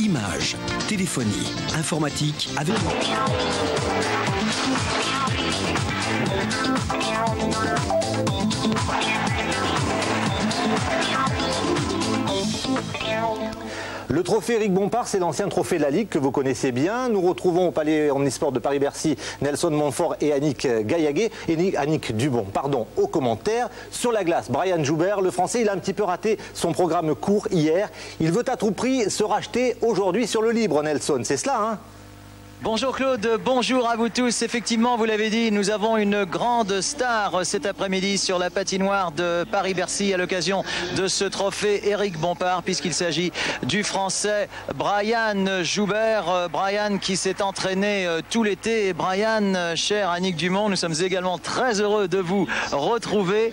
Images, téléphonie, informatique avec... Le trophée Éric Bompard, c'est l'ancien trophée de la Ligue que vous connaissez bien. Nous retrouvons au Palais Omnisport de Paris-Bercy Nelson Montfort et Annick Gaillaguet. Et Annick Dubon, pardon, aux commentaires. Sur la glace, Brian Joubert, le Français, il a un petit peu raté son programme court hier. Il veut à tout prix se racheter aujourd'hui sur le libre, Nelson. C'est cela, hein? Bonjour Claude, bonjour à vous tous. Effectivement, vous l'avez dit, nous avons une grande star cet après-midi sur la patinoire de Paris-Bercy à l'occasion de ce trophée Éric Bompard, puisqu'il s'agit du Français Brian Joubert. Brian qui s'est entraîné tout l'été. Et Brian, cher Annick Dumont, nous sommes également très heureux de vous retrouver.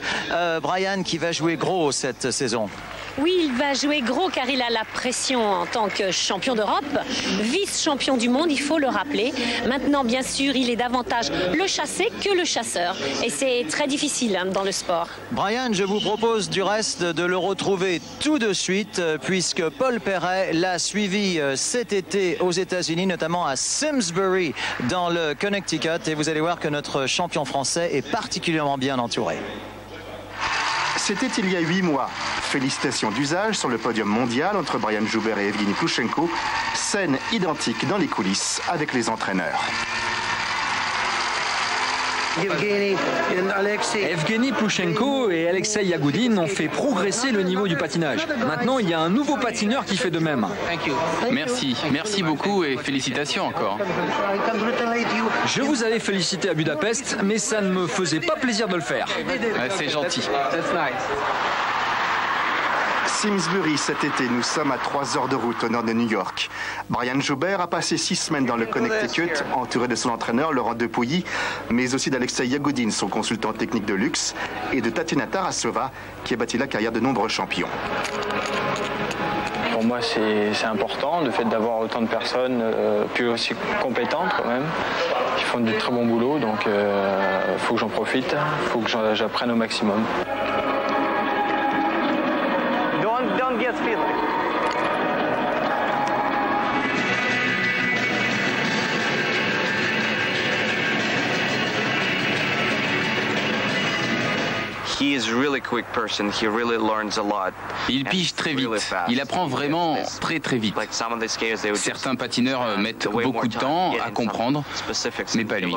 Brian qui va jouer gros cette saison. Oui, il va jouer gros car il a la pression en tant que champion d'Europe, vice-champion du monde, il faut le rappeler. Maintenant, bien sûr, il est davantage le chassé que le chasseur. Et c'est très difficile dans le sport. Brian, je vous propose du reste de le retrouver tout de suite, puisque Paul Perret l'a suivi cet été aux États-Unis, notamment à Simsbury, dans le Connecticut. Et vous allez voir que notre champion français est particulièrement bien entouré. C'était il y a 8 mois. Félicitations d'usage sur le podium mondial entre Brian Joubert et Evgeny Ploushenko. Scène identique dans les coulisses avec les entraîneurs. Evgeny Ploushenko et Alexei Yagoudine ont fait progresser le niveau du patinage. Maintenant, il y a un nouveau patineur qui fait de même. Merci beaucoup et félicitations encore. Je vous avais félicité à Budapest, mais ça ne me faisait pas plaisir de le faire. Ouais, c'est gentil. Simsbury cet été, nous sommes à 3 heures de route au nord de New York. Brian Joubert a passé 6 semaines dans le Connecticut, entouré de son entraîneur Laurent Depuyi, mais aussi d'Alexei Yagoudine, son consultant technique de luxe, et de Tatiana Tarasova, qui a bâti la carrière de nombreux champions. Pour moi, c'est important, le fait d'avoir autant de personnes, puis aussi compétentes quand même, qui font du très bon boulot, donc il faut que j'en profite, il faut que j'apprenne au maximum. Don't get speed. Il pige très vite. Il apprend vraiment très vite. Certains patineurs mettent beaucoup de temps à comprendre, mais pas lui.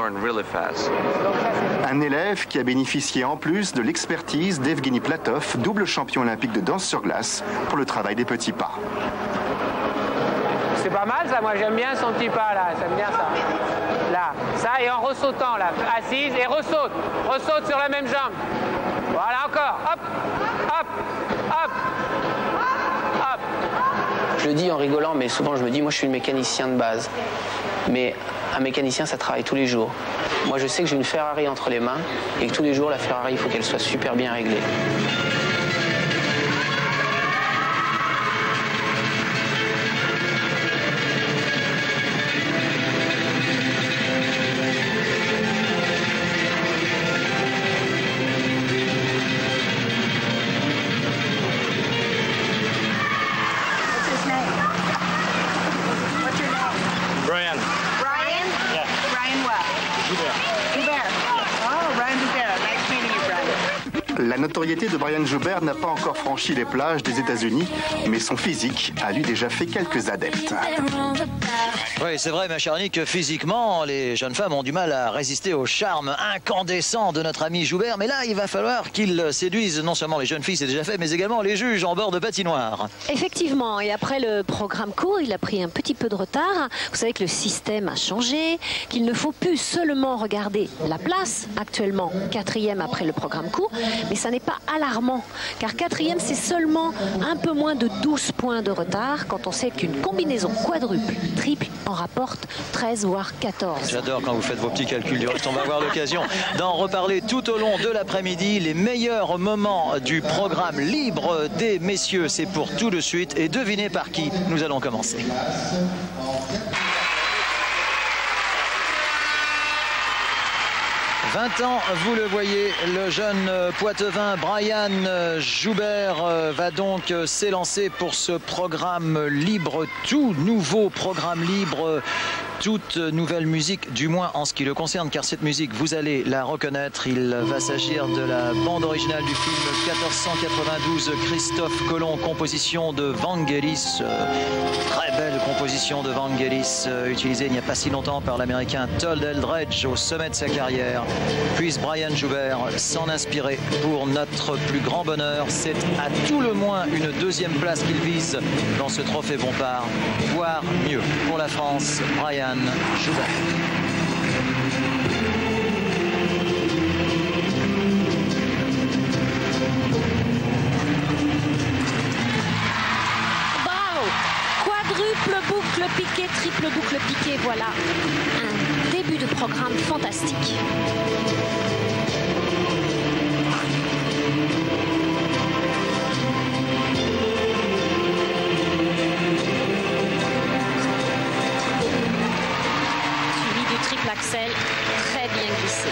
Un élève qui a bénéficié en plus de l'expertise d'Evgeny Platov, double champion olympique de danse sur glace, pour le travail des petits pas. C'est pas mal ça, moi j'aime bien son petit pas là, j'aime bien ça. Là, ça et en ressautant là, assise et ressaute. Ressaute sur la même jambe. Voilà encore, hop, hop, hop, hop. Je le dis en rigolant, mais souvent je me dis, moi je suis le mécanicien de base. Mais un mécanicien, ça travaille tous les jours. Moi je sais que j'ai une Ferrari entre les mains et que tous les jours la Ferrari, il faut qu'elle soit super bien réglée. La notoriété de Brian Joubert n'a pas encore franchi les plages des États-Unis, mais son physique a lui déjà fait quelques adeptes. Oui, c'est vrai, ma chère Annick, que physiquement, les jeunes femmes ont du mal à résister au charme incandescent de notre ami Joubert. Mais là, il va falloir qu'il séduise non seulement les jeunes filles, c'est déjà fait, mais également les juges en bord de patinoire. Effectivement, et après le programme court, il a pris un petit peu de retard. Vous savez que le système a changé, qu'il ne faut plus seulement regarder la place, actuellement 4e après le programme court, mais ça n'est pas alarmant, car 4e, c'est seulement un peu moins de 12 points de retard quand on sait qu'une combinaison quadruple, triple, en rapporte 13 voire 14. J'adore quand vous faites vos petits calculs du reste. On va avoir l'occasion d'en reparler tout au long de l'après-midi. Les meilleurs moments du programme libre des messieurs, c'est pour tout de suite. Et devinez par qui nous allons commencer. 20 ans, vous le voyez, le jeune Poitevin Brian Joubert va donc s'élancer pour ce programme libre, tout nouveau programme libre, toute nouvelle musique, du moins en ce qui le concerne, car cette musique, vous allez la reconnaître. Il va s'agir de la bande originale du film 1492, Christophe Colomb, composition de Vangelis, très belle composition de Vangelis, utilisée il n'y a pas si longtemps par l'américain Todd Eldredge au sommet de sa carrière. Puisse Brian Joubert s'en inspirer pour notre plus grand bonheur. C'est à tout le moins une deuxième place qu'il vise dans ce trophée Bompard, voire mieux pour la France. Brian Joubert. Bravo! Quadruple boucle piqué, triple boucle piqué, voilà un début de programme fantastique. Triple axel, très bien glissé.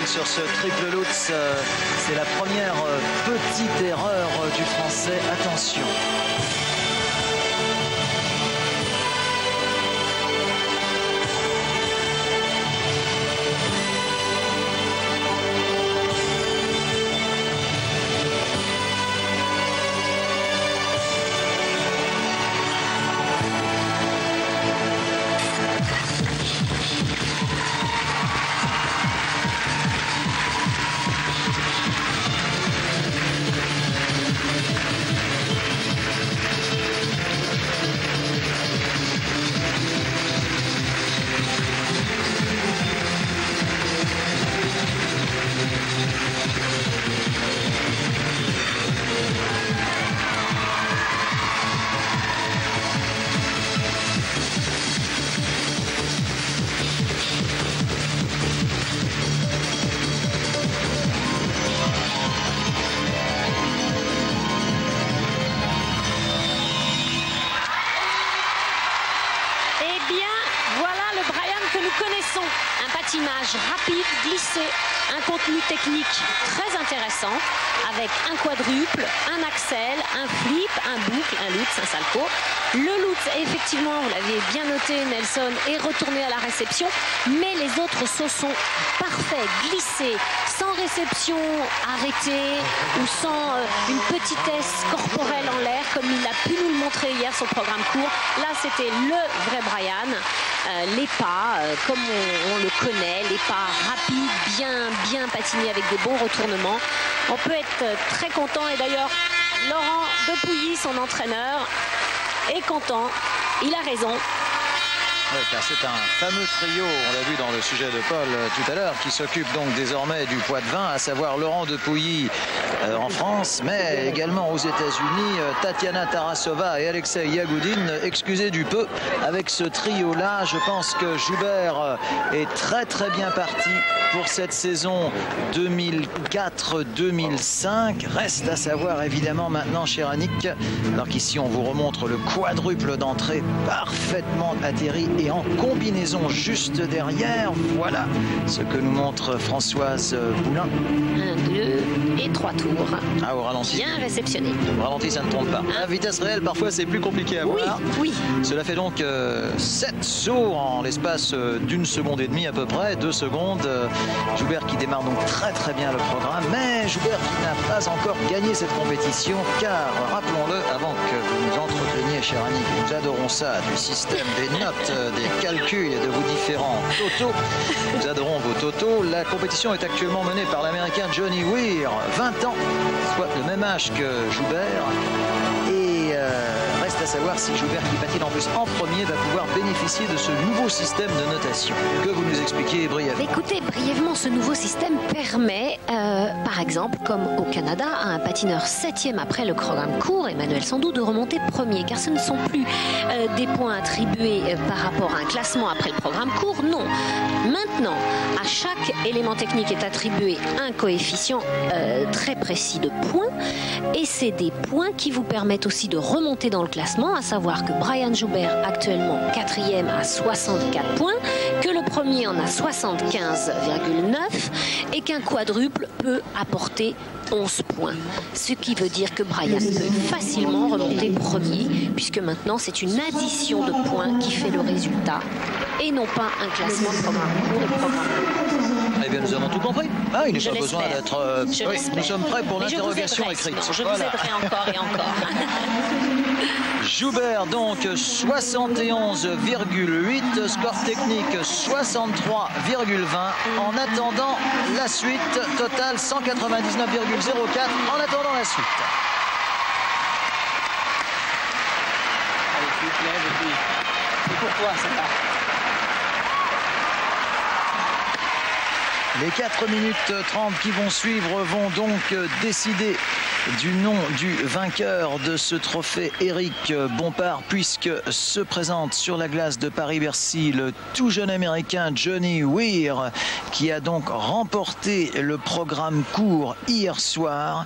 Sur ce triple Lutz, c'est la première petite erreur du Français. Attention. Un patinage rapide, glissé, un contenu technique très intéressant avec un quadruple, un axel, un flip, un boucle, un lutz, un salto. Le lutz, effectivement, vous l'aviez bien noté, Nelson, est retourné à la réception, mais les autres sauts sont parfaits, glissés, sans réception arrêtée ou sans une petitesse corporelle en l'air, comme il a pu nous le montrer hier sur le programme court. Là, c'était le vrai Brian. Les pas, comme on le connaît, les pas rapides, bien patinés avec des bons retournements. On peut être très content, et d'ailleurs, Laurent Depuilly, son entraîneur, est content. Il a raison. Oui, car c'est un fameux trio, on l'a vu dans le sujet de Paul tout à l'heure, qui s'occupe donc désormais du poids de vin, à savoir Laurent Depuilly en France, mais également aux États-Unis, Tatiana Tarasova et Alexei Yagoudine. Excusez du peu, avec ce trio-là, je pense que Joubert est très bien parti pour cette saison 2004-2005. Reste à savoir évidemment maintenant, cher Annick, alors qu'ici on vous remontre le quadruple d'entrée parfaitement atterri et en combinaison juste derrière. Voilà ce que nous montre Françoise Boulin. 1, 2 et 3 tours. Ah, au ralenti. Bien réceptionné. Au ralenti, ça ne trompe pas. À vitesse réelle, parfois c'est plus compliqué à voir. Oui. Cela fait donc 7 sauts en l'espace d'une seconde et demie à peu près, 2 secondes. Joubert qui démarre donc très bien le programme, mais Joubert qui n'a pas encore gagné cette compétition, car rappelons-le, avant que vous nous entreteniez, cher Annick, nous adorons ça, du système des notes, des calculs et de vos différents totaux. Nous adorons vos totaux. La compétition est actuellement menée par l'Américain Johnny Weir, 20 ans, soit le même âge que Joubert. Et reste à savoir si Joubert, qui patine en plus en premier, va pouvoir bénéficier de ce nouveau système de notation. Que vous nous expliquez brièvement. Écoutez, brièvement, ce nouveau système permet, par exemple, comme au Canada, à un patineur 7e après le programme court, Emmanuel Sandou, de remonter premier, car ce ne sont plus des points attribués par rapport à un classement après le programme court, non. Maintenant, à chaque élément technique est attribué un coefficient très précis de points, et c'est des points qui vous permettent aussi de remonter dans le classement, à savoir que Brian Joubert, actuellement 4e, à 64 points, que le premier en a 75,9 et qu'un quadruple peut apporter 11 points. Ce qui veut dire que Brian peut facilement remonter premier, puisque maintenant c'est une addition de points qui fait le résultat et non pas un classement de programme court et programme. Eh bien, nous avons tout compris. Ah, il n'est pas besoin d'être... Oui, nous sommes prêts pour l'interrogation écrite. Je vous aiderai encore et encore. Joubert, donc 71,8, score technique 63,20. En attendant la suite, total 199,04. En attendant la suite. Allez, tu te lèves et puis c'est pour toi, c'est là. Les 4 minutes 30 qui vont suivre vont donc décider du nom du vainqueur de ce trophée Éric Bompard, puisque se présente sur la glace de Paris-Bercy le tout jeune américain Johnny Weir, qui a donc remporté le programme court hier soir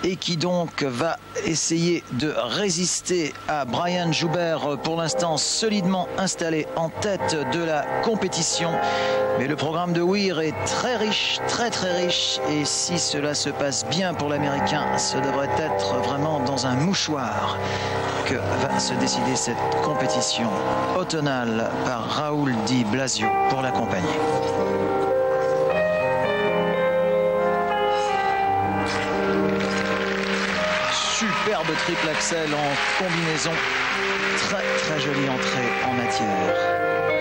et qui donc va essayer de résister à Brian Joubert, pour l'instant solidement installé en tête de la compétition. Mais le programme de Weir est très riche, très riche, et si cela se passe bien pour l'Américain, ce devrait être vraiment dans un mouchoir que va se décider cette compétition automnale par Raoul Di Blasio pour l'accompagner. Superbe triple axel en combinaison, très jolie entrée en matière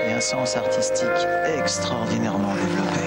et un sens artistique extraordinairement développé.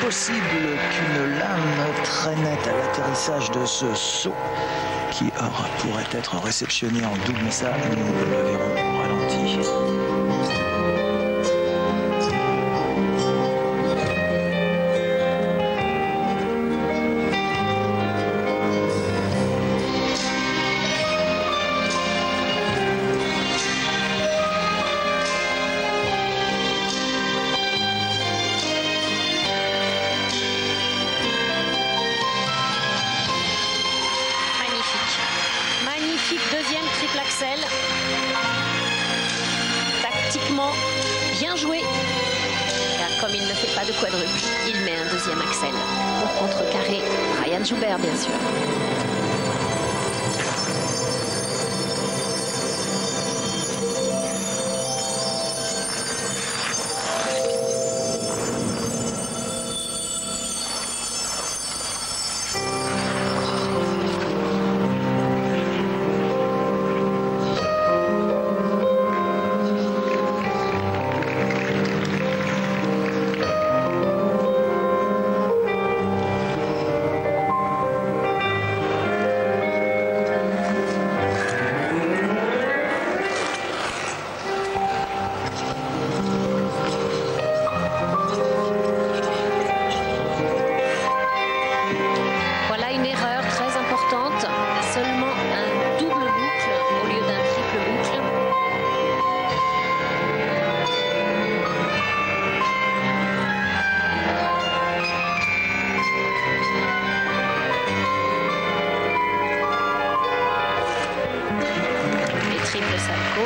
Possible qu'une lame très net à l'atterrissage de ce saut qui pourrait être réceptionné en double, mais ça, nous le verrons au ralenti. Deuxième triple axel. Tactiquement, bien joué. Car comme il ne fait pas de quadruple, il met un deuxième axel. Pour contrecarrer Brian Joubert, bien sûr. Seulement un double boucle au lieu d'un triple boucle. Et triple salto.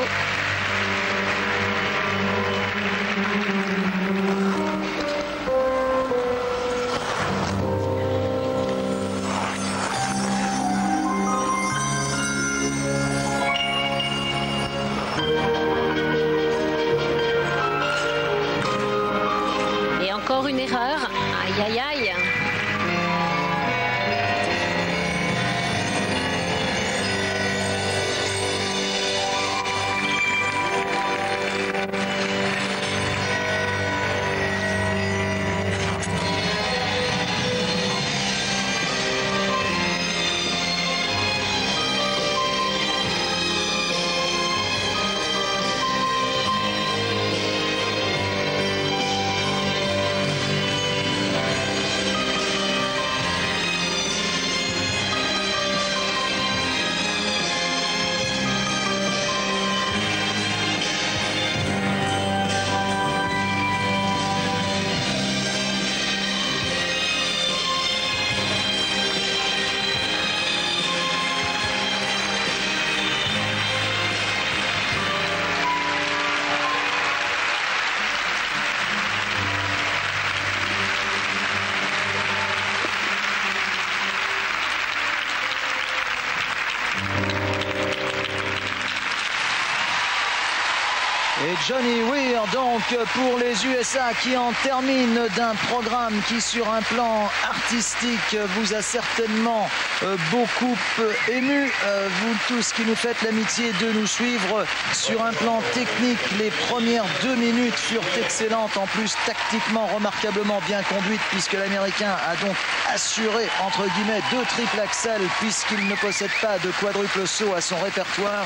Encore une erreur. Aïe, aïe, aïe. Et Johnny Weir donc pour les USA qui en termine d'un programme qui sur un plan artistique vous a certainement beaucoup ému, vous tous qui nous faites l'amitié de nous suivre. Sur un plan technique, les premières 2 minutes furent excellentes, en plus tactiquement remarquablement bien conduites, puisque l'Américain a donc assuré entre guillemets 2 triples axel puisqu'il ne possède pas de quadruple saut à son répertoire.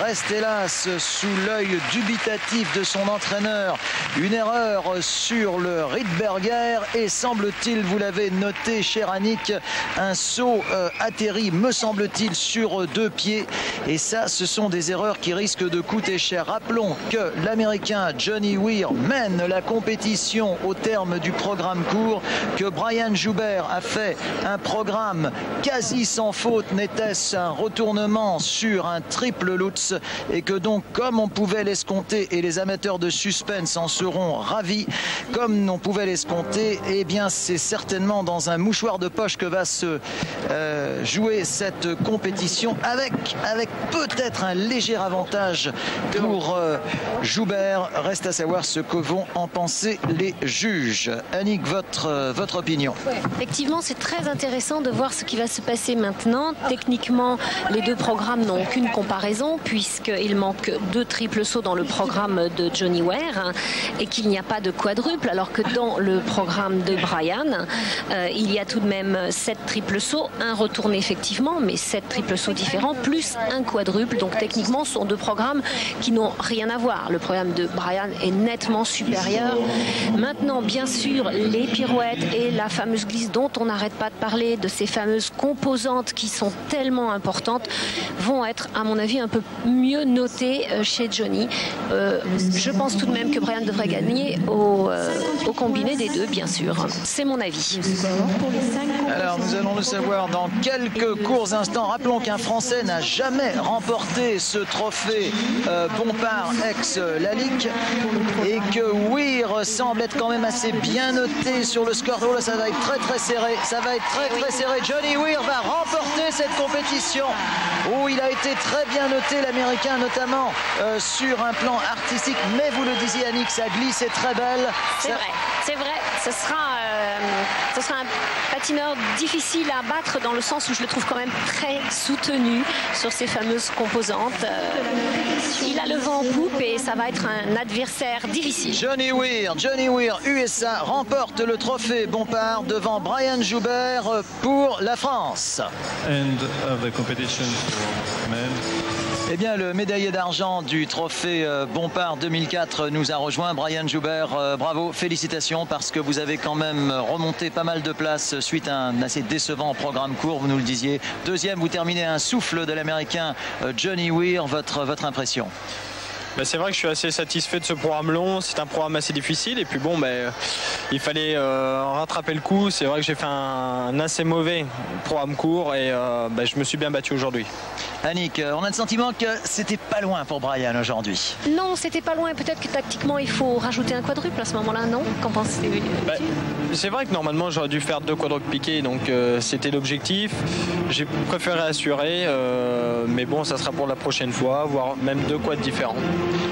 Reste hélas sous l'œil dubitatif de son entraîneur une erreur sur le Rydberger et semble-t-il, vous l'avez noté cher Annick, un saut atterri me semble-t-il sur 2 pieds, et ça ce sont des erreurs qui risquent de coûter cher. Rappelons que l'Américain Johnny Weir mène la compétition au terme du programme court, que Brian Joubert a fait un programme quasi sans faute, n'était-ce un retournement sur un triple Lutz, et que donc comme on pouvait l'escompter, et les amateurs de suspense en seront ravis, comme on pouvait l'escompter, eh bien c'est certainement dans un mouchoir de poche que va se jouer cette compétition, avec peut-être un léger avantage pour Joubert. Reste à savoir ce que vont en penser les juges. Annick, votre opinion? Ouais, effectivement, c'est très intéressant de voir ce qui va se passer maintenant. Techniquement, les 2 programmes n'ont aucune comparaison puisqu'il manque 2 triples sauts dans le programme programme de Johnny Weir et qu'il n'y a pas de quadruple, alors que dans le programme de Brian, il y a tout de même 7 triples sauts, un retourné effectivement, mais 7 triples sauts différents, plus un quadruple. Donc techniquement, ce sont deux programmes qui n'ont rien à voir. Le programme de Brian est nettement supérieur. Maintenant, bien sûr, les pirouettes et la fameuse glisse dont on n'arrête pas de parler, de ces fameuses composantes qui sont tellement importantes, vont être, à mon avis, un peu mieux notées chez Johnny. Je pense tout de même que Brian devrait gagner au combiné des deux, bien sûr. C'est mon avis. Alors, nous allons le savoir dans quelques courts instants. Rappelons qu'un Français n'a jamais remporté ce trophée Bompard ex-Lalique et que Weir semble être quand même assez bien noté sur le score. Oh là, ça va être très très serré. Ça va être très très serré. Johnny Weir va remporter cette compétition où il a été très bien noté, l'Américain, notamment sur un plan artistique. Mais vous le disiez, Annick, sa glisse est très belle. C'est vrai, c'est vrai. Ce sera un patineur difficile à battre dans le sens où je le trouve quand même très soutenu sur ces fameuses composantes. Il a le vent en poupe et ça va être un adversaire difficile. Johnny Weir, USA, remporte le trophée Bompard devant Brian Joubert pour la France. End of the competition for men. Eh bien, le médaillé d'argent du trophée Bompard 2004 nous a rejoint. Brian Joubert, bravo, félicitations, parce que vous avez quand même remonté pas mal de places suite à un assez décevant programme court, vous nous le disiez. Deuxième, vous terminez un souffle de l'Américain Johnny Weir. Votre impression? C'est vrai que je suis assez satisfait de ce programme long. C'est un programme assez difficile et puis bon, il fallait rattraper le coup. C'est vrai que j'ai fait un assez mauvais programme court et je me suis bien battu aujourd'hui. Annick, on a le sentiment que c'était pas loin pour Brian aujourd'hui. Non, c'était pas loin. Peut-être que tactiquement il faut rajouter un quadruple à ce moment-là, non? Qu'en pensez-vous? C'est vrai que normalement j'aurais dû faire 2 quadruples piqués, donc c'était l'objectif. J'ai préféré assurer, mais bon, ça sera pour la prochaine fois, voire même 2 quads différents.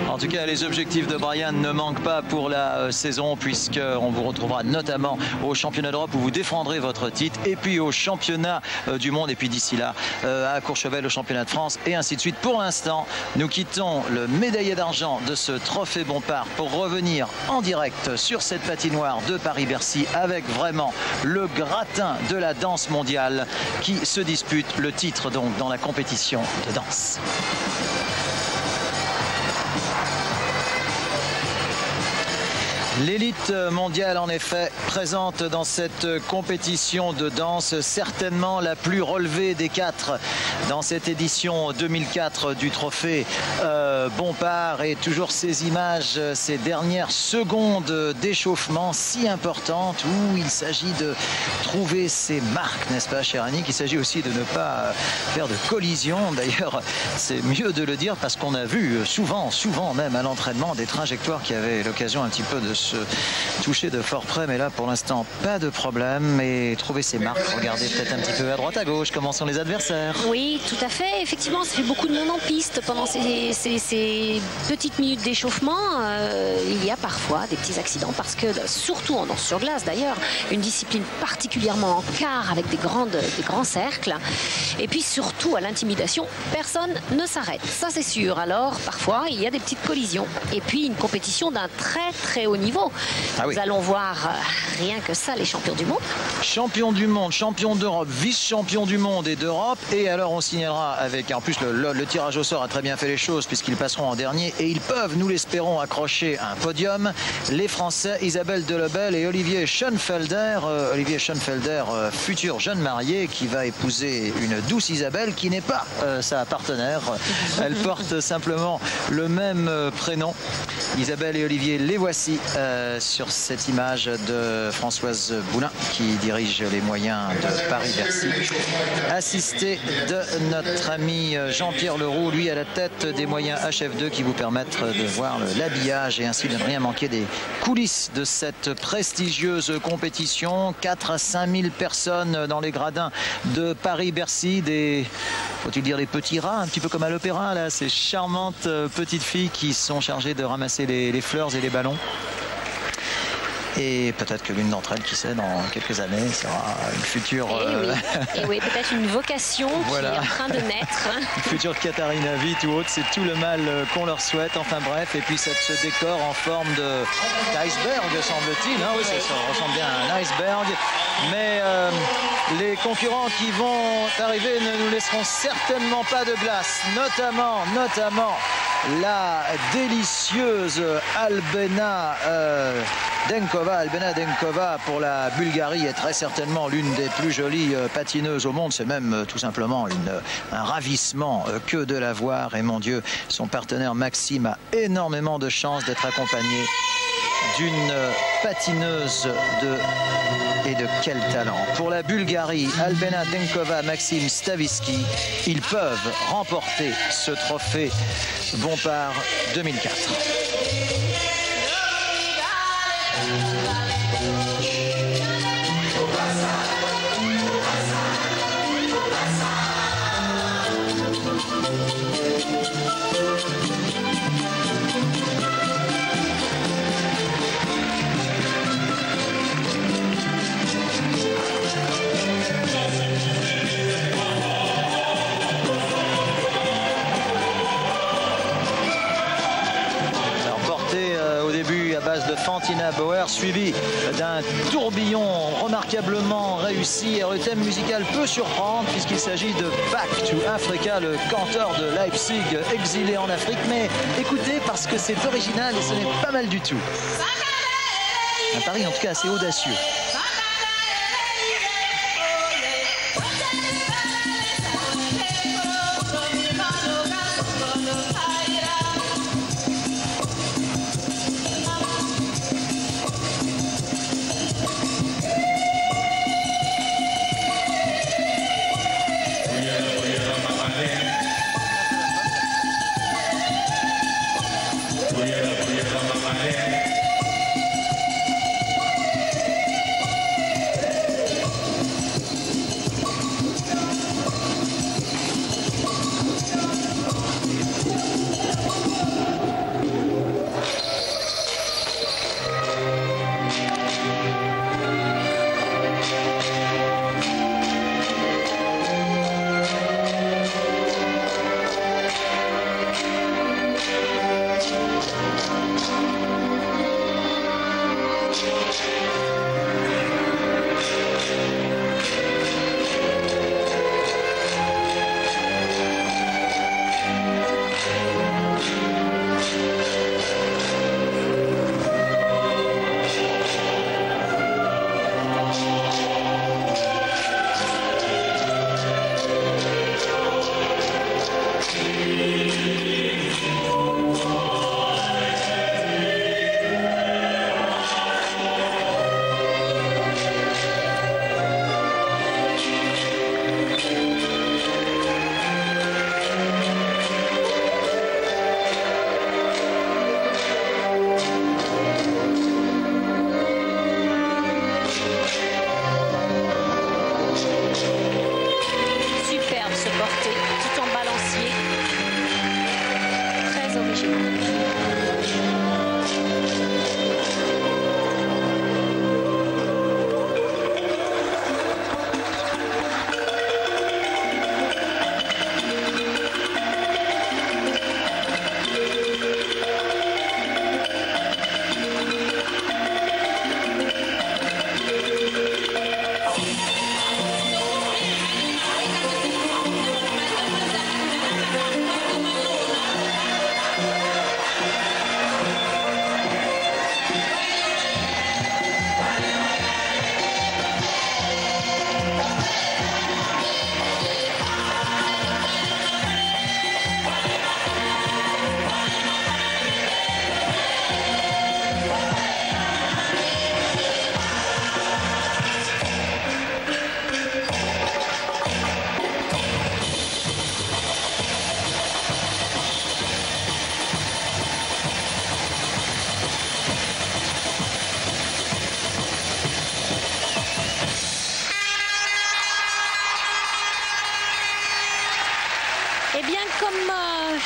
En tout cas, les objectifs de Brian ne manquent pas pour la saison, puisqu'on vous retrouvera notamment au championnat d'Europe où vous défendrez votre titre, et puis au championnat du monde, et puis d'ici là à Courchevel, au championnat de France, et ainsi de suite. Pour l'instant, nous quittons le médaillé d'argent de ce trophée Bompard pour revenir en direct sur cette patinoire de Paris-Bercy avec vraiment le gratin de la danse mondiale qui se dispute le titre donc dans la compétition de danse. L'élite mondiale, en effet, présente dans cette compétition de danse, certainement la plus relevée des 4 dans cette édition 2004 du trophée Bompard. Et toujours ces images, ces dernières secondes d'échauffement si importantes où il s'agit de trouver ses marques, n'est-ce pas, cher Annick? Il s'agit aussi de ne pas faire de collision. D'ailleurs, c'est mieux de le dire parce qu'on a vu souvent même à l'entraînement des trajectoires qui avaient l'occasion un petit peu de se toucher de fort près, mais là pour l'instant pas de problème. Et trouver ses marques, regardez peut-être un petit peu à droite à gauche comment sont les adversaires. Oui, tout à fait, effectivement ça fait beaucoup de monde en piste pendant ces petites minutes d'échauffement. Il y a parfois des petits accidents parce que, surtout en danse sur glace d'ailleurs, une discipline particulièrement en quart avec des grands cercles, et puis surtout à l'intimidation, personne ne s'arrête, ça c'est sûr. Alors parfois il y a des petites collisions et puis une compétition d'un très très haut niveau. Nous allons voir rien que ça, les champions du monde. Champion du monde, champion d'Europe, vice-champion du monde et d'Europe. Et alors on signalera avec, en plus le tirage au sort a très bien fait les choses puisqu'ils passeront en dernier et ils peuvent, nous l'espérons, accrocher un podium. Les Français Isabelle Delobel et Olivier Schoenfelder. Olivier Schoenfelder, futur jeune marié qui va épouser une douce Isabelle qui n'est pas sa partenaire. Elle porte simplement le même prénom. Isabelle et Olivier, les voici sur cette image de Françoise Boulin qui dirige les moyens de Paris-Bercy, assisté de notre ami Jean-Pierre Leroux, lui à la tête des moyens HF2 qui vous permettent de voir l'habillage et ainsi de ne rien manquer des coulisses de cette prestigieuse compétition. 4 à 5 000 personnes dans les gradins de Paris-Bercy, faut-il dire, les petits rats, un petit peu comme à l'opéra, là, ces charmantes petites filles qui sont chargées de ramasser les fleurs et les ballons. Et peut-être que l'une d'entre elles, qui sait, dans quelques années, sera une future... Et oui, peut-être une vocation qui est en train de naître. Une future Katharina Witt ou autre, c'est tout le mal qu'on leur souhaite. Enfin bref, et puis ce décor en forme d'iceberg, semble-t-il. Hein, oui, ça ressemble bien à un iceberg. Mais les concurrents qui vont arriver ne nous laisseront certainement pas de glace. Notamment la délicieuse Albena Denkova pour la Bulgarie est très certainement l'une des plus jolies patineuses au monde. C'est même tout simplement un ravissement que de la voir. Et mon Dieu, son partenaire Maxime a énormément de chance d'être accompagné d'une patineuse et de quel talent. Pour la Bulgarie, Albena Denkova, Maxime Stavisky, ils peuvent remporter ce trophée Bompard 2004. De Fantina Bauer, suivi d'un tourbillon remarquablement réussi. Et le thème musical peut surprendre puisqu'il s'agit de Back to Africa, le canteur de Leipzig exilé en Afrique. Mais écoutez, parce que c'est original et ce n'est pas mal du tout. Un pari en tout cas assez audacieux.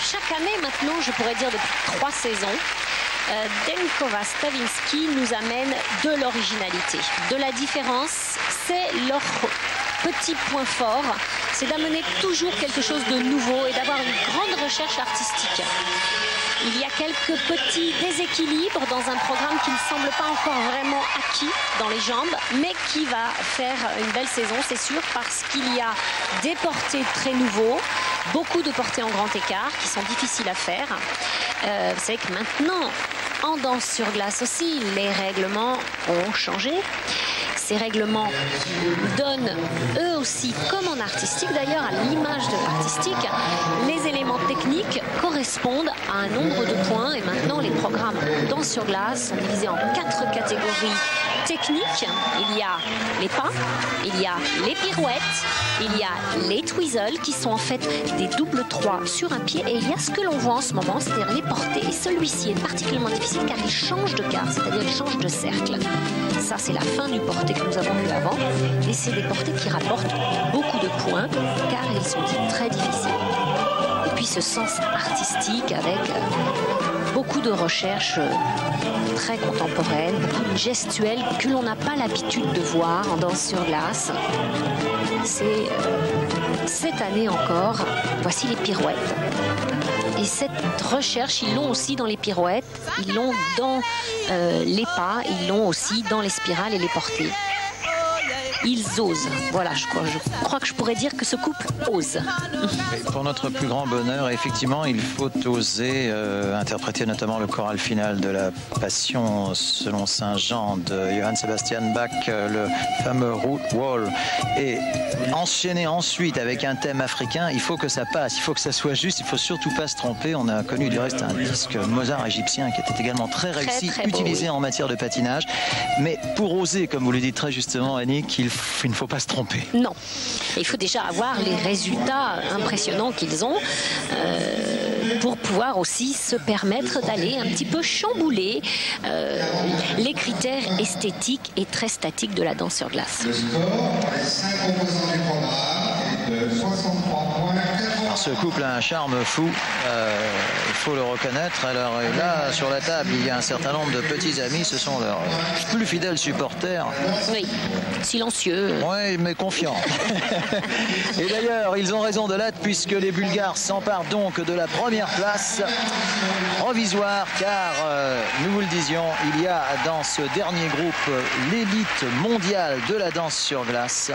Chaque année maintenant, je pourrais dire depuis 3 saisons, Denkova Stavisky qui nous amène de l'originalité, de la différence. C'est leur petit point fort, c'est d'amener toujours quelque chose de nouveau et d'avoir une grande recherche artistique. Il y a quelques petits déséquilibres dans un programme qui ne semble pas encore vraiment acquis dans les jambes, mais qui va faire une belle saison, c'est sûr, parce qu'il y a des portés très nouveaux, beaucoup de portés en grand écart qui sont difficiles à faire. Vous savez que maintenant, en danse sur glace aussi, les règlements ont changé. Ces règlements donnent eux aussi, comme en artistique d'ailleurs, à l'image de l'artistique, les éléments techniques correspondent à un nombre de points. Et maintenant, les programmes danse sur glace sont divisés en 4 catégories techniques. Il y a les pas, il y a les pirouettes, il y a les twizzles qui sont en fait des doubles 3 sur un pied, et il y a ce que l'on voit en ce moment, c'est-à-dire les portées. Et celui-ci est particulièrement difficile car il change de quart, c'est-à-dire il change de cercle. Ça, c'est la fin du porté que nous avons vu avant, et c'est des portées qui rapportent beaucoup de points car ils sont dits très difficiles. Et puis ce sens artistique avec beaucoup de recherches très contemporaines, beaucoup de gestuels que l'on n'a pas l'habitude de voir en danse sur glace. C'est cette année encore, voici les pirouettes. Et cette recherche, ils l'ont aussi dans les pirouettes, ils l'ont dans les pas, ils l'ont aussi dans les spirales et les portées. Ils osent. Voilà, je crois que je pourrais dire que ce couple ose. Et pour notre plus grand bonheur, effectivement, il faut oser interpréter notamment le choral final de la Passion selon Saint Jean de Johann Sebastian Bach, le fameux Root Wall, et enchaîner ensuite avec un thème africain. Il faut que ça passe, il faut que ça soit juste, il faut surtout pas se tromper. On a connu du reste un disque Mozart égyptien qui était également très réussi, très utilisé en matière de patinage. Mais pour oser, comme vous le dites très justement, Annick, il ne faut pas se tromper. Non. Il faut déjà avoir les résultats impressionnants qu'ils ont pour pouvoir aussi se permettre d'aller un petit peu chambouler les critères esthétiques et très statiques de la danse sur glace. Le sport, 5 composants du programme, de 63 points. Alors, ce couple a un charme fou, il faut le reconnaître. Alors là, sur la table, il y a un certain nombre de petits amis, ce sont leurs plus fidèles supporters. Oui, silencieux. Oui, mais confiants. Et d'ailleurs, ils ont raison de l'être puisque les Bulgares s'emparent donc de la première place provisoire, car nous vous le disions, il y a dans ce dernier groupe l'élite mondiale de la danse sur glace.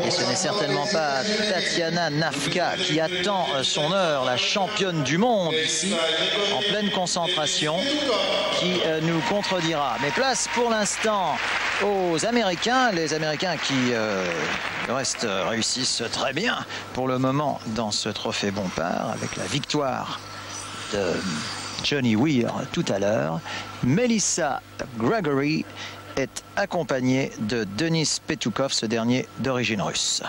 Et ce n'est certainement pas Tatiana Nafka qui attend son heure, la championne du monde ici, en pleine concentration, qui nous contredira. Mais place pour l'instant aux Américains, les Américains qui, le reste, réussissent très bien pour le moment dans ce trophée Bompard, avec la victoire de Johnny Weir tout à l'heure. Melissa Gregory est accompagné de Denis Petukov, ce dernier d'origine russe.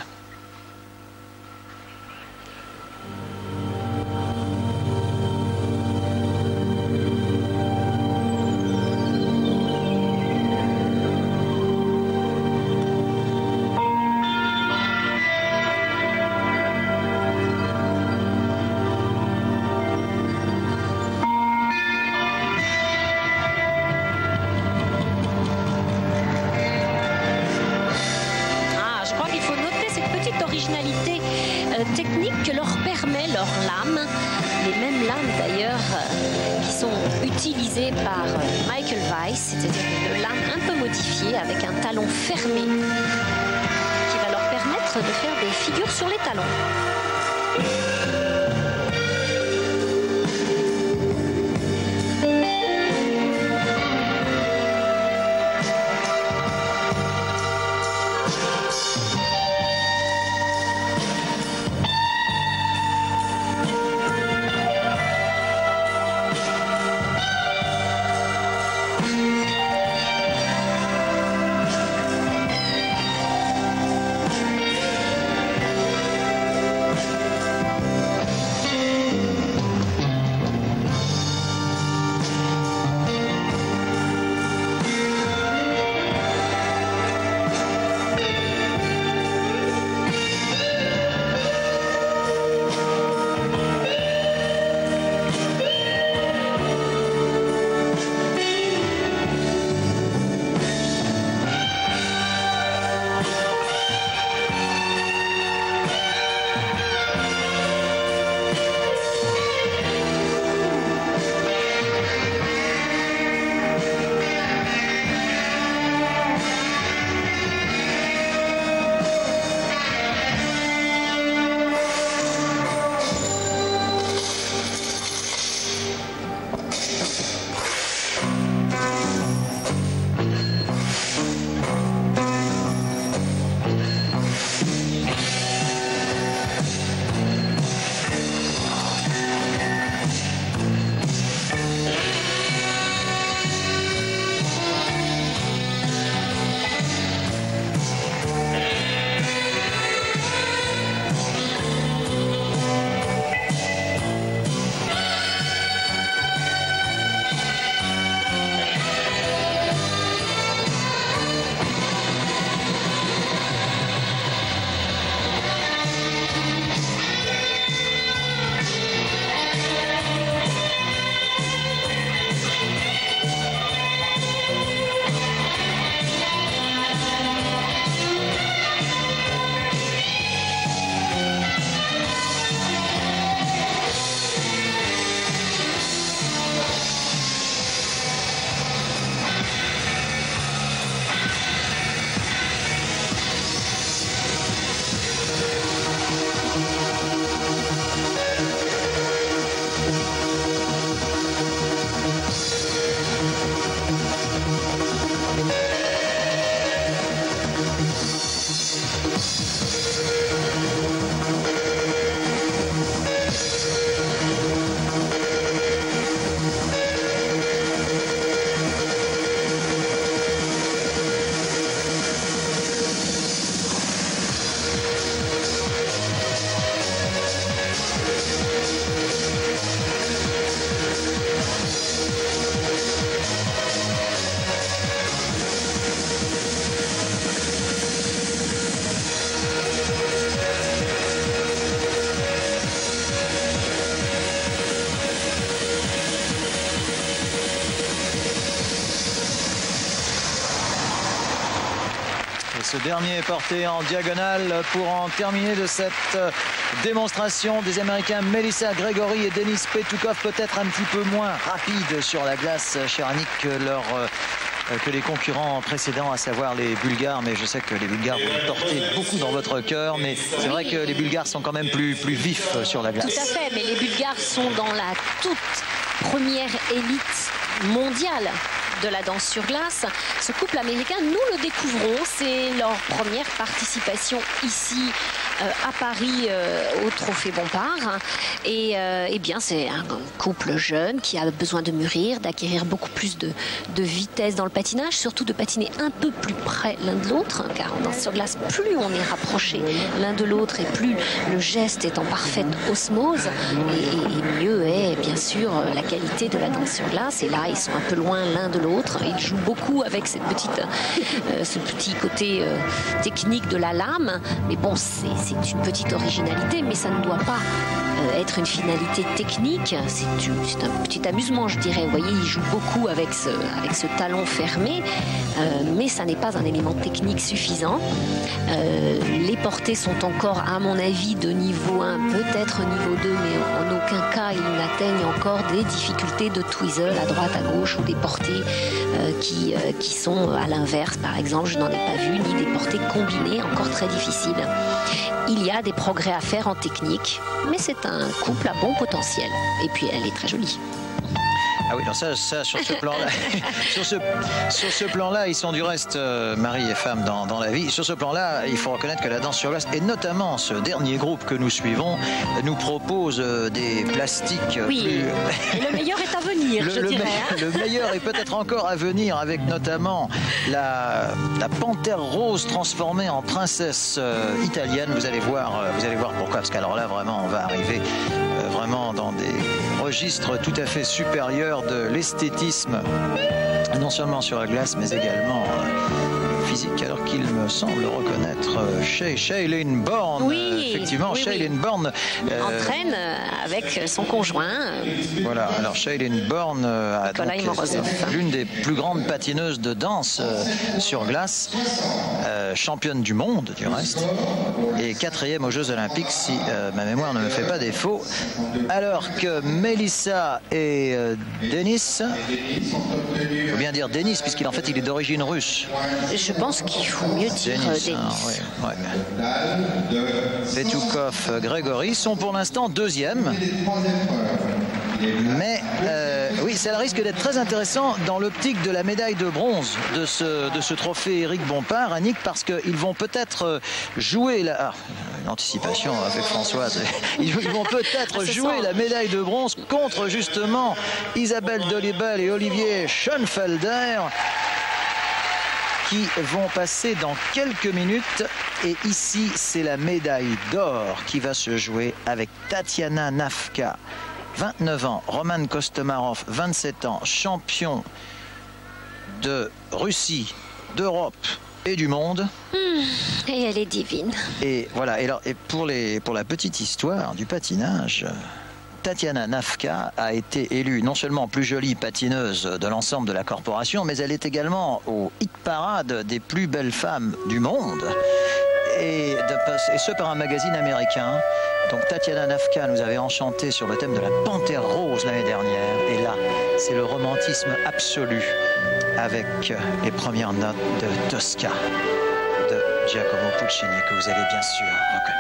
Technique que leur permet leur lame, les mêmes lames d'ailleurs qui sont utilisées par Michael Weiss, c'est-à-dire une lame un peu modifiée avec un talon fermé qui va leur permettre de faire des figures sur les talons. Ce dernier porté en diagonale pour en terminer de cette démonstration des Américains Melissa Gregory et Denis Petukov, peut-être un petit peu moins rapide sur la glace, cher Annick, que les concurrents précédents, à savoir les Bulgares. Mais je sais que les Bulgares, vous les portez beaucoup dans votre cœur, mais c'est vrai que les Bulgares sont quand même plus vifs sur la glace. Tout à fait, mais les Bulgares sont dans la toute première élite mondiale de la danse sur glace. Ce couple américain, nous le découvrons, c'est leur première participation ici à Paris au Trophée Bompard. Et bien, c'est un couple jeune qui a besoin de mûrir, d'acquérir beaucoup plus de vitesse dans le patinage, surtout de patiner un peu plus près l'un de l'autre, car en danse sur glace, plus on est rapproché l'un de l'autre et plus le geste est en parfaite osmose, et mieux est bien sûr la qualité de la danse sur glace. Et là, ils sont un peu loin l'un de l'autre. Ils jouent beaucoup avec ce petit côté technique de la lame. Mais bon, c'est une petite originalité, mais ça ne doit pas être une finalité technique. C'est un petit amusement, je dirais. Vous voyez, ils jouent beaucoup avec ce talon fermé, mais ça n'est pas un élément technique suffisant. Les portées sont encore, à mon avis, de niveau 1, peut-être niveau 2, mais en aucun cas ils n'atteignent encore des difficultés de twizzle à droite, à gauche, ou des portées qui sont à l'inverse, par exemple. Je n'en ai pas vu, ni des portées combinées, encore très difficiles. Il y a des progrès à faire en technique, mais c'est un couple à bon potentiel. Et puis elle est très jolie. Ah oui, alors ça sur ce plan-là, sur ce plan-là, ils sont du reste mari et femme dans la vie. Sur ce plan-là, il faut reconnaître que la danse sur glace, et notamment ce dernier groupe que nous suivons, nous propose des plastiques. Oui, et le meilleur est à venir, je dirais. Le meilleur est peut-être encore à venir, avec notamment la panthère rose transformée en princesse italienne. Vous allez voir pourquoi, parce qu'alors là, vraiment, on va arriver vraiment dans des registres tout à fait supérieurs de l'esthétisme, non seulement sur la glace, mais également physique, alors qu'il me semble reconnaître Shailene Bourne. Oui, effectivement, oui, Shailene Bourne entraîne avec son conjoint. Voilà, alors Shailene Bourne l'une des plus grandes patineuses de danse sur glace, championne du monde du reste, et 4e aux Jeux Olympiques, si ma mémoire ne me fait pas défaut, alors que Melissa et Denis, il faut bien dire Denis, puisqu'il en fait il est d'origine russe. Je pense qu'il faut mieux dire Denis. Petukov, Gregory sont pour l'instant 2e. Mais oui, ça risque d'être très intéressant dans l'optique de la médaille de bronze de ce trophée Éric Bompard, Annick, parce qu'ils vont peut-être jouer une anticipation avec Françoise. Ils vont peut-être jouer la médaille de bronze contre justement Isabelle Dolibel et Olivier Schoenfelder, qui vont passer dans quelques minutes. Et ici, c'est la médaille d'or qui va se jouer avec Tatiana Nafka, 29 ans, Roman Kostomarov, 27 ans, champion de Russie, d'Europe et du monde. Et elle est divine. Et voilà, et pour la petite histoire du patinage, Tatiana Nafka a été élue non seulement plus jolie patineuse de l'ensemble de la corporation, mais elle est également au hit parade des plus belles femmes du monde, et ce par un magazine américain. Donc Tatiana Nafka nous avait enchanté sur le thème de la panthère rose l'année dernière, et là c'est le romantisme absolu avec les premières notes de Tosca de Giacomo Puccini, que vous avez bien sûr reconnu.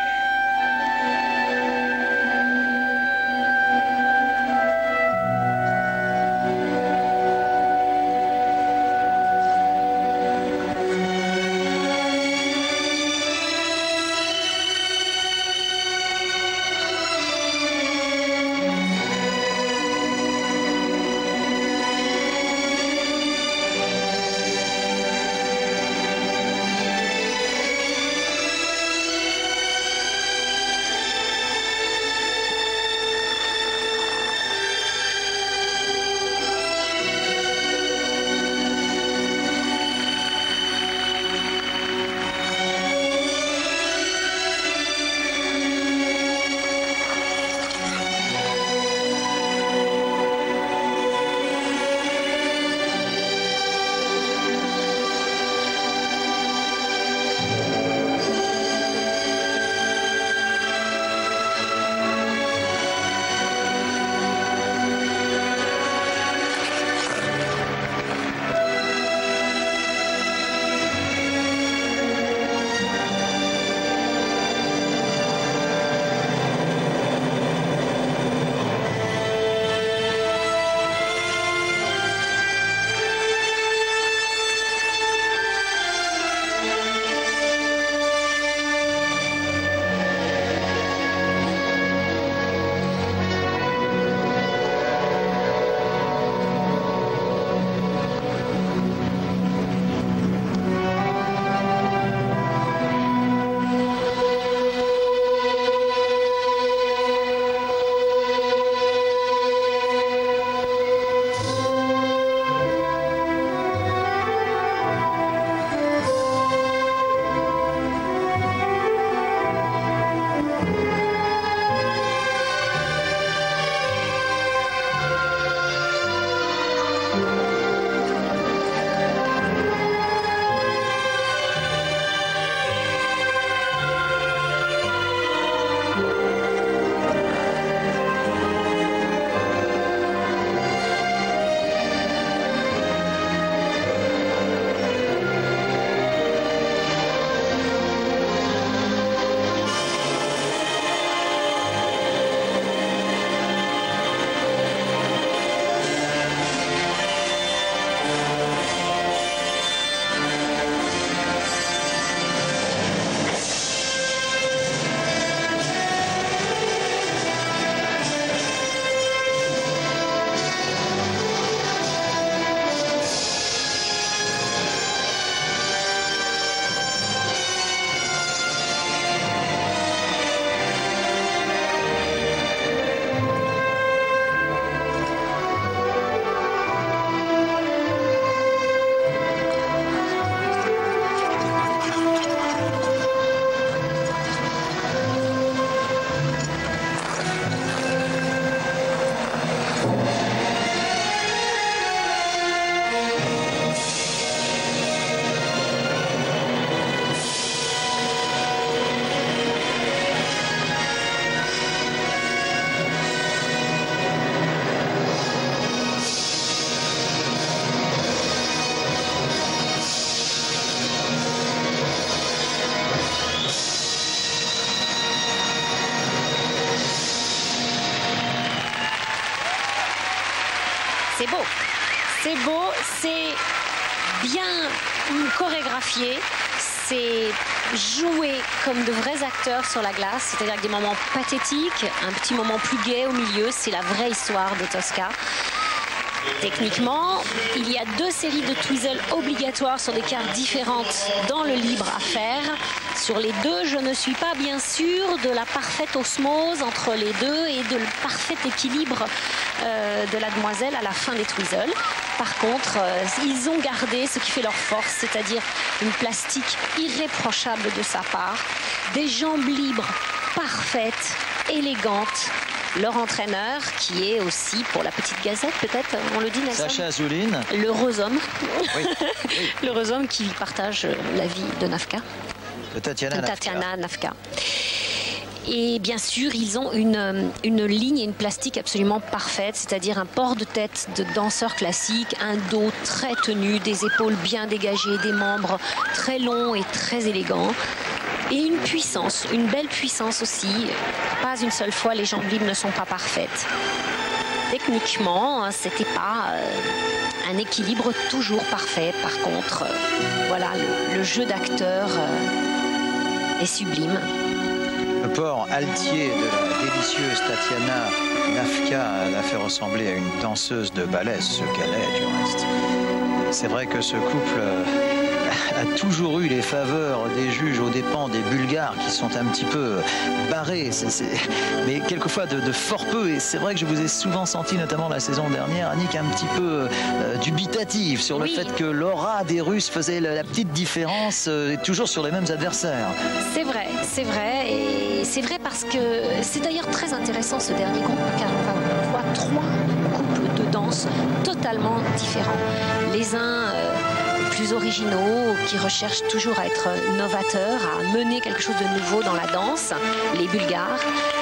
C'est beau. C'est beau, c'est bien chorégraphié. C'est joué comme de vrais acteurs sur la glace, c'est-à-dire avec des moments pathétiques, un petit moment plus gai au milieu. C'est la vraie histoire de Tosca. Techniquement, il y a 2 séries de twizzle obligatoires sur des cartes différentes dans le libre à faire. Sur les 2, je ne suis pas bien sûre de la parfaite osmose entre les 2 et de le parfait équilibre de la demoiselle à la fin des twizzles. Par contre, ils ont gardé ce qui fait leur force, c'est-à-dire une plastique irréprochable de sa part, des jambes libres parfaites, élégantes. Leur entraîneur, qui est aussi, pour la petite gazette, peut-être, on le dit, Nelson, Sacha Azoulin. L'heureux homme. Oui. L'heureux homme qui partage la vie de Nafka. De Tatiana Nafka. Et bien sûr, ils ont une ligne et une plastique absolument parfaite, c'est-à-dire un port de tête de danseur classique, un dos très tenu, des épaules bien dégagées, des membres très longs et très élégants. Et une puissance, une belle puissance aussi. Pas une seule fois, les jambes libres ne sont pas parfaites. Techniquement, c'était pas un équilibre toujours parfait. Par contre, voilà, le jeu d'acteur est sublime. Le port altier de la délicieuse Tatiana Nafka l'a fait ressembler à une danseuse de ballet, ce qu'elle est du reste. C'est vrai que ce couple a toujours eu les faveurs des juges aux dépens des Bulgares qui sont un petit peu barrés, mais quelquefois de fort peu. Et c'est vrai que je vous ai souvent senti, notamment la saison dernière, Annick, un petit peu dubitative sur le fait que l'aura des Russes faisait la petite différence, toujours sur les mêmes adversaires. C'est vrai, et c'est vrai parce que c'est d'ailleurs très intéressant ce dernier groupe, car on voit 3 couples de danse totalement différents. Les uns plus originaux, qui recherchent toujours à être novateurs, à mener quelque chose de nouveau dans la danse, les Bulgares,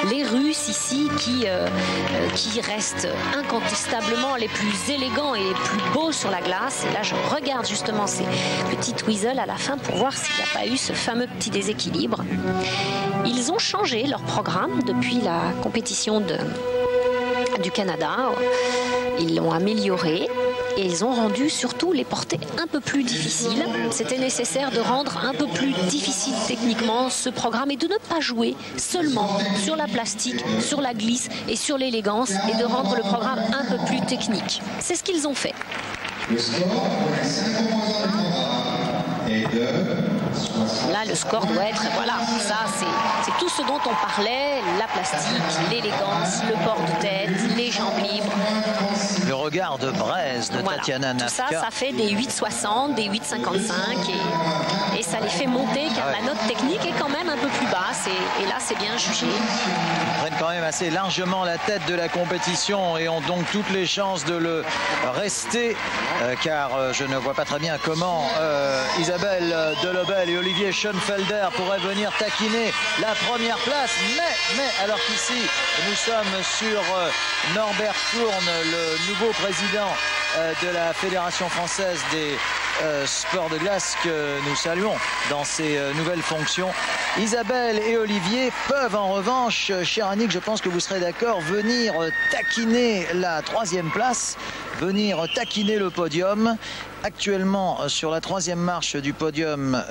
les Russes ici qui restent incontestablement les plus élégants et les plus beaux sur la glace. Et là, je regarde justement ces petits twizzles à la fin pour voir s'il n'y a pas eu ce fameux petit déséquilibre. Ils ont changé leur programme depuis la compétition du Canada. Ils l'ont amélioré. Et ils ont rendu surtout les portées un peu plus difficiles. C'était nécessaire de rendre un peu plus difficile techniquement ce programme et de ne pas jouer seulement sur la plastique, sur la glisse et sur l'élégance et de rendre le programme un peu plus technique. C'est ce qu'ils ont fait. Le score pour les 5 composants du programme est de 60. Là, le score doit être, voilà, ça c'est tout ce dont on parlait, la plastique, l'élégance, le port de tête, les jambes libres. Le regard de braise de Tatiana Nafka. Tout ça, ça fait des 8,60, des 8,55 et ça les fait monter car la note technique est quand même un peu plus basse et là c'est bien jugé. Ils prennent quand même assez largement la tête de la compétition et ont donc toutes les chances de le rester car je ne vois pas très bien comment Isabelle Delobel et Olivier Schoenfelder pourraient venir taquiner la première place, mais alors qu'ici nous sommes sur Norbert Fourne, le nouveau président de la Fédération française des sports de glace que nous saluons dans ses nouvelles fonctions. Isabelle et Olivier peuvent en revanche, cher Annick, je pense que vous serez d'accord, venir taquiner la 3e place, venir taquiner le podium. Actuellement, sur la 3e marche du podium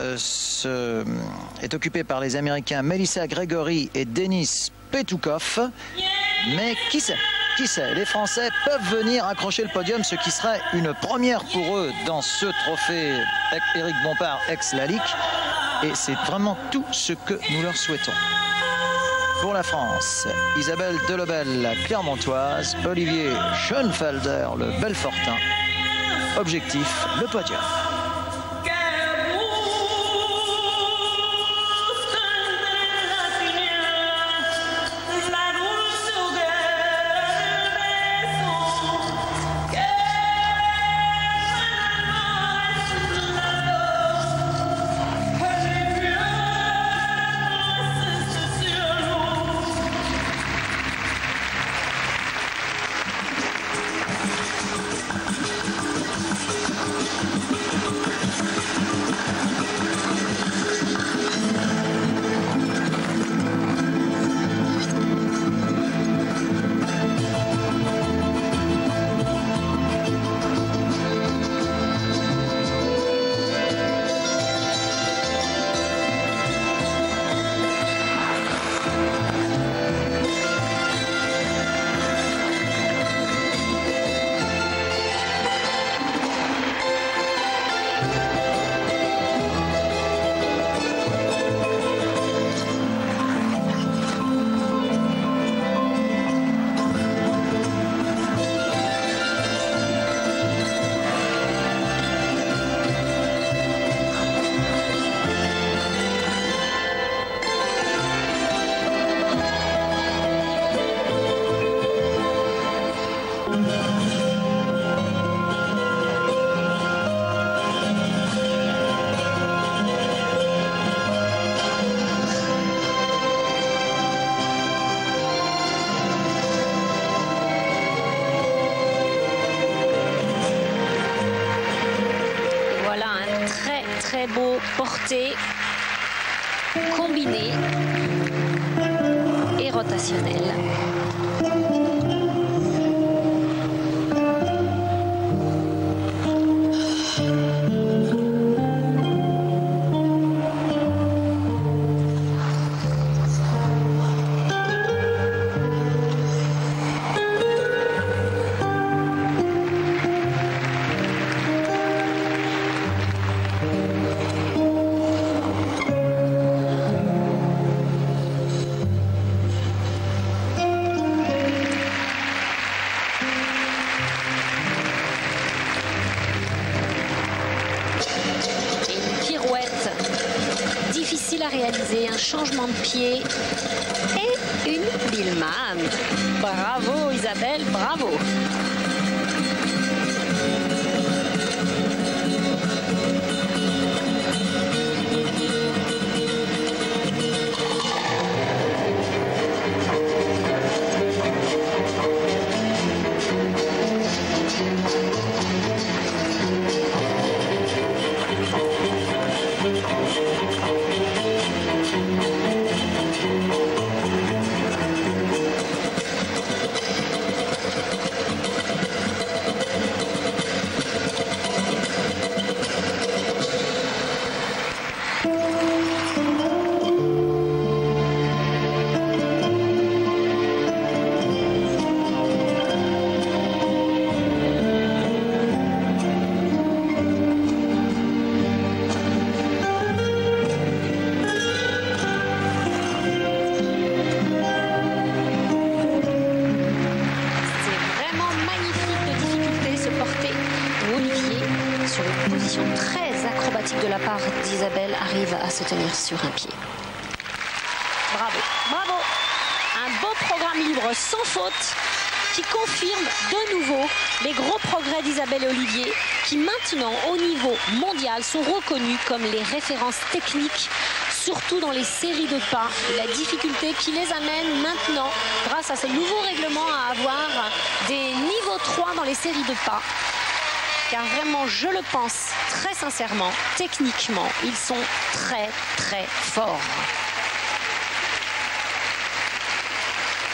est occupée par les Américains Melissa Gregory et Denis Petukov. Mais qui sait? Qui sait, les Français peuvent venir accrocher le podium, ce qui serait une première pour eux dans ce trophée Éric Bompard ex-Lalique. Et c'est vraiment tout ce que nous leur souhaitons. Pour la France, Isabelle Delobel, la Clermontoise, Olivier Schoenfelder, le Belfortin. Objectif, le podium. très beau porté, combiné et rotationnel. Difficile à réaliser, un changement de pied et une Biellmann. Bravo Isabelle, bravo. Très acrobatique de la part d'Isabelle, arrive à se tenir sur un pied. Bravo, bravo. Un beau programme libre sans faute qui confirme de nouveau les gros progrès d'Isabelle et Olivier qui maintenant au niveau mondial sont reconnus comme les références techniques, surtout dans les séries de pas. La difficulté qui les amène maintenant, grâce à ce nouveau règlement, à avoir des niveaux 3 dans les séries de pas. Car vraiment, je le pense très sincèrement, techniquement, ils sont très très forts.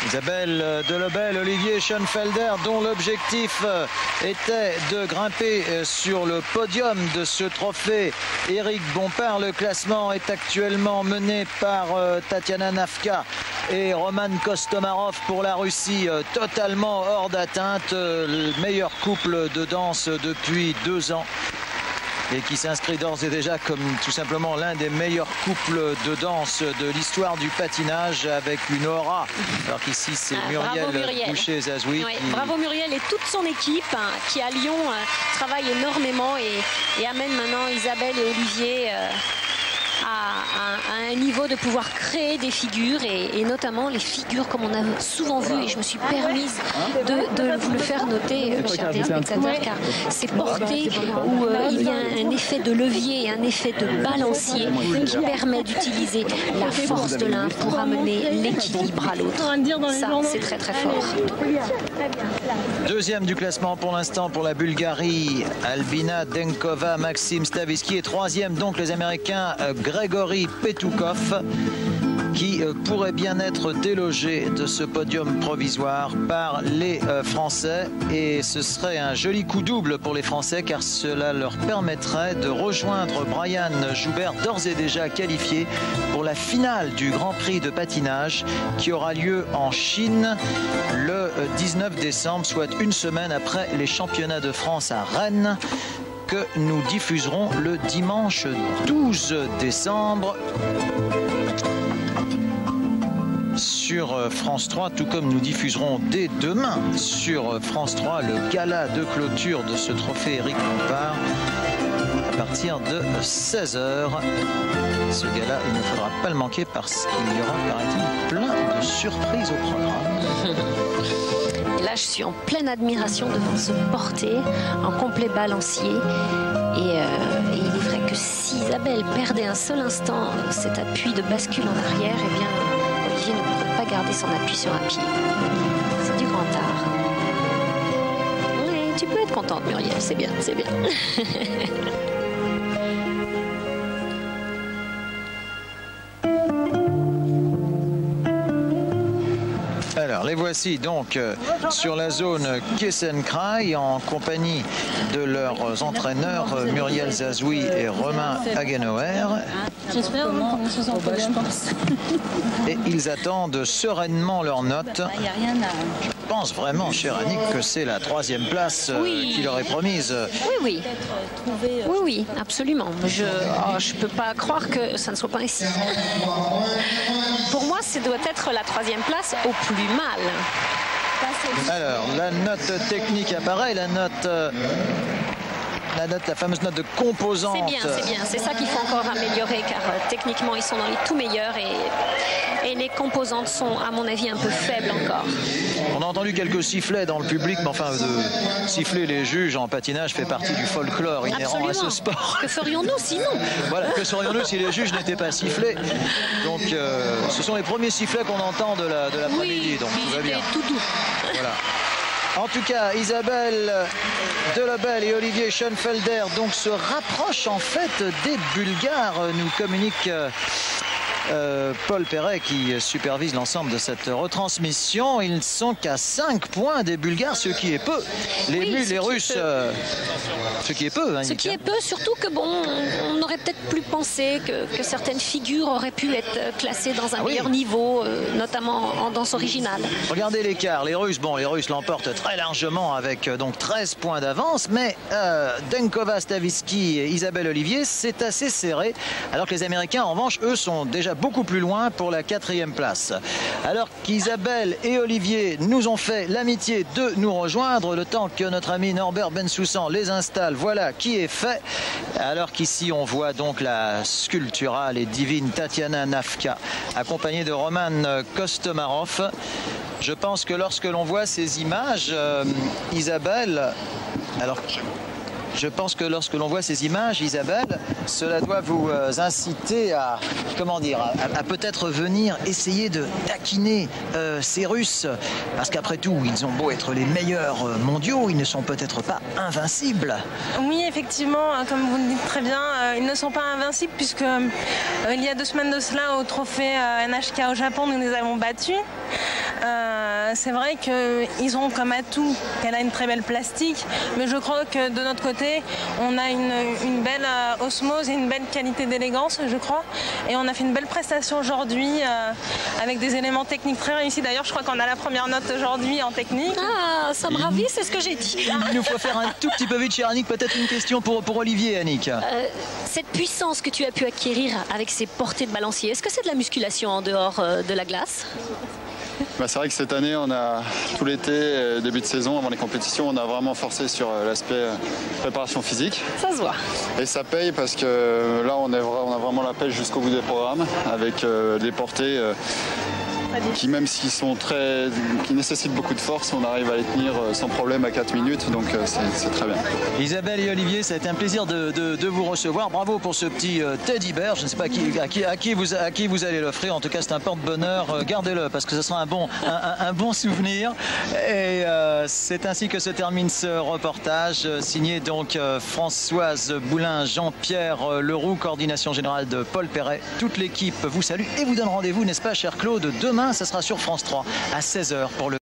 Isabelle Delobel, Olivier Schoenfelder, dont l'objectif était de grimper sur le podium de ce trophée Éric Bompard. Le classement est actuellement mené par Tatiana Nafka et Roman Kostomarov pour la Russie, totalement hors d'atteinte. Le meilleur couple de danse depuis 2 ans. Et qui s'inscrit d'ores et déjà comme tout simplement l'un des meilleurs couples de danse de l'histoire du patinage, avec une aura. Alors qu'ici c'est Muriel Boucher-Zazoui. Oui, bravo Muriel et toute son équipe qui à Lyon travaille énormément et amène maintenant Isabelle et Olivier à un niveau de pouvoir créer des figures et notamment les figures comme on a souvent vu, et je me suis permise de vous le faire noter, chers téléspectateurs, car c'est porté où il y a un effet de levier et un effet de balancier qui permet d'utiliser la force de l'un pour amener l'équilibre à l'autre. Ça, c'est très très fort. Deuxième du classement pour l'instant pour la Bulgarie, Albina Denkova, Maxime Stavisky, et troisième donc les Américains Grégory Petukov, qui pourrait bien être délogé de ce podium provisoire par les Français, et ce serait un joli coup double pour les Français car cela leur permettrait de rejoindre Brian Joubert, d'ores et déjà qualifié pour la finale du Grand Prix de patinage qui aura lieu en Chine le 19 décembre, soit une semaine après les championnats de France à Rennes, que nous diffuserons le dimanche 12 décembre sur France 3, tout comme nous diffuserons dès demain sur France 3 le gala de clôture de ce trophée Éric Bompard à partir de 16h. Ce gala, il ne faudra pas le manquer parce qu'il y aura, paraît-il, plein de surprises au programme. Et là, je suis en pleine admiration devant ce porté en complet balancier. Et il est vrai que si Isabelle perdait un seul instant cet appui de bascule en arrière, eh bien, Olivier ne pourrait pas garder son appui sur un pied. C'est du grand art. Mais tu peux être contente, Muriel, c'est bien, c'est bien. Alors, les voici donc sur la zone Kessenkrai en compagnie de leurs entraîneurs Muriel Zazoui et Romain Hagenauer. J'espère comment se sent je pense. Et ils attendent sereinement leurs notes. Je pense vraiment, cher Annick, que c'est la 3e place qui leur est promise. Oui, absolument. Je ne peux pas croire que ça ne soit pas ainsi. Pour moi, ça doit être la 3e place au plus mal. Alors, la note technique apparaît, la fameuse note de composante. C'est bien. C'est ça qu'il faut encore améliorer, car techniquement, ils sont dans les tout meilleurs et les composantes sont, à mon avis, un peu faibles encore. On a entendu quelques sifflets dans le public, mais enfin, de siffler les juges en patinage fait partie du folklore inhérent à ce sport. Que ferions-nous sinon? Voilà, que ferions-nous si les juges n'étaient pas sifflés? Donc, ce sont les premiers sifflets qu'on entend de l'après-midi, donc tout va bien. Tout doux. Voilà. En tout cas, Isabelle Delobel et Olivier Schoenfelder donc se rapprochent en fait des Bulgares, nous communique Paul Perret qui supervise l'ensemble de cette retransmission. Ils ne sont qu'à 5 points des Bulgares, ce qui est peu. Les Russes, ce qui est peu. Ce qui est peu, surtout que bon, on aurait peut-être plus pensé que certaines figures auraient pu être classées dans un meilleur niveau, notamment en danse originale. Regardez l'écart. Les Russes l'emportent très largement avec donc 13 points d'avance, mais Denkova, Stavisky et Isabelle Olivier, c'est assez serré, alors que les Américains, en revanche, eux, sont déjà beaucoup plus loin pour la 4e place. Alors qu'Isabelle et Olivier nous ont fait l'amitié de nous rejoindre, le temps que notre ami Norbert Bensoussan les installe, voilà qui est fait. Alors qu'ici on voit donc la sculpturale et divine Tatiana Nafka, accompagnée de Roman Kostomarov. Je pense que lorsque l'on voit ces images, Isabelle, cela doit vous inciter à peut-être venir essayer de taquiner ces Russes. Parce qu'après tout, ils ont beau être les meilleurs mondiaux, ils ne sont peut-être pas invincibles. Oui, effectivement, comme vous le dites très bien, ils ne sont pas invincibles puisque il y a 2 semaines de cela, au trophée NHK au Japon, nous les avons battus. C'est vrai qu'ils ont comme atout qu'elle a une très belle plastique, mais je crois que de notre côté, on a une belle osmose et une belle qualité d'élégance, je crois. Et on a fait une belle prestation aujourd'hui avec des éléments techniques très réussis. D'ailleurs, je crois qu'on a la première note aujourd'hui en technique. Ah, ça me ravit, c'est ce que j'ai dit. Il nous faut faire un tout petit peu vite, cher Annick. Peut-être une question pour Olivier, Annick. Cette puissance que tu as pu acquérir avec ces portées de balancier, est-ce que c'est de la musculation en dehors de la glace? C'est vrai que cette année, on a tout l'été, début de saison, avant les compétitions, on a vraiment forcé sur l'aspect préparation physique. Ça se voit. Et ça paye parce que là, on a vraiment la pêche jusqu'au bout des programmes avec des portées qui, même s'ils sont qui nécessitent beaucoup de force, on arrive à les tenir sans problème à 4 minutes, donc c'est très bien. Isabelle et Olivier, ça a été un plaisir de vous recevoir. Bravo pour ce petit teddy bear. Je ne sais pas à qui vous allez l'offrir. En tout cas, c'est un porte-bonheur. Gardez-le parce que ce sera un bon souvenir. Et c'est ainsi que se termine ce reportage signé donc Françoise Boulin, Jean-Pierre Leroux, coordination générale de Paul Perret. Toute l'équipe vous salue et vous donne rendez-vous, n'est-ce pas, cher Claude, demain, ça sera sur France 3 à 16h pour le